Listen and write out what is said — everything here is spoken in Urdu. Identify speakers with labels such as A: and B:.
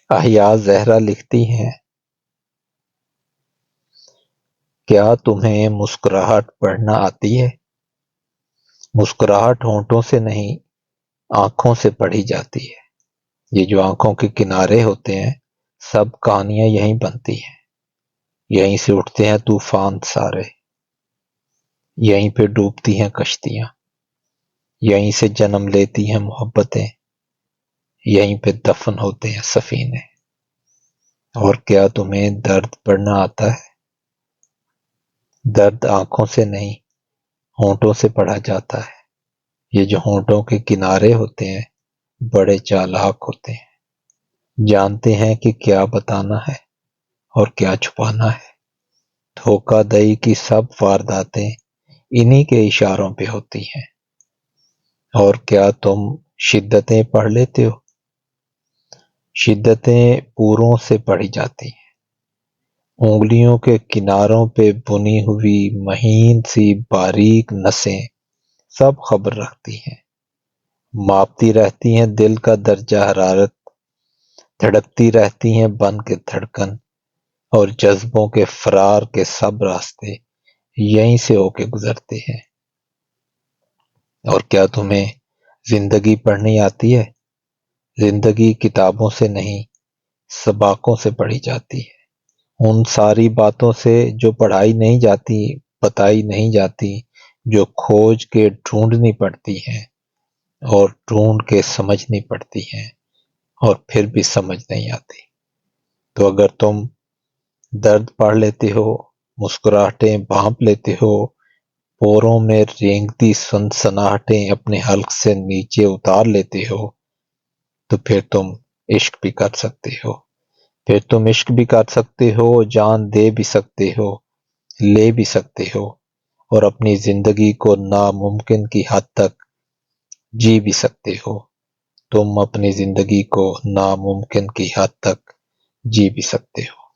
A: احیا زہرا لکھتی ہیں، کیا تمہیں مسکراہٹ پڑھنا آتی ہے؟ مسکراہٹ ہونٹوں سے نہیں، آنکھوں سے پڑھی جاتی ہے۔ یہ جو آنکھوں کے کنارے ہوتے ہیں، سب کہانیاں یہیں بنتی ہیں، یہیں سے اٹھتے ہیں طوفان سارے، یہیں پہ ڈوبتی ہیں کشتیاں، یہیں سے جنم لیتی ہیں محبتیں، یہیں پہ دفن ہوتے ہیں سفینے۔ اور کیا تمہیں درد پڑھنا آتا ہے؟ درد آنکھوں سے نہیں، ہونٹوں سے پڑھا جاتا ہے۔ یہ جو ہونٹوں کے کنارے ہوتے ہیں، بڑے چالاک ہوتے ہیں، جانتے ہیں کہ کیا بتانا ہے اور کیا چھپانا ہے۔ دھوکہ دہی کی سب وارداتیں انہی کے اشاروں پہ ہوتی ہیں۔ اور کیا تم شدتیں پڑھ لیتے ہو؟ شدتیں پوروں سے پڑھی جاتی ہیں، انگلیوں کے کناروں پہ بنی ہوئی مہین سی باریک نسیں سب خبر رکھتی ہیں، ماپتی رہتی ہیں دل کا درجہ حرارت، دھڑکتی رہتی ہیں بن کے دھڑکن، اور جذبوں کے فرار کے سب راستے یہیں سے ہو کے گزرتے ہیں۔ اور کیا تمہیں زندگی پڑھنی آتی ہے؟ زندگی کتابوں سے نہیں، سباقوں سے پڑھی جاتی ہے، ان ساری باتوں سے جو پڑھائی نہیں جاتی، بتائی نہیں جاتی، جو کھوج کے ڈھونڈنی پڑتی ہیں اور ڈھونڈ کے سمجھنی پڑتی ہیں، اور پھر بھی سمجھ نہیں آتی۔ تو اگر تم درد پڑھ لیتے ہو، مسکراہٹیں بھانپ لیتے ہو، پوروں میں رینگتی سنسناہٹیں اپنے حلق سے نیچے اتار لیتے ہو، تو پھر تم عشق بھی کر سکتے ہو۔ پھر تم عشق بھی کر سکتے ہو، جان دے بھی سکتے ہو، لے بھی سکتے ہو، اور اپنی زندگی کو ناممکن کی حد تک جی بھی سکتے ہو۔ تم اپنی زندگی کو ناممکن کی حد تک جی بھی سکتے ہو۔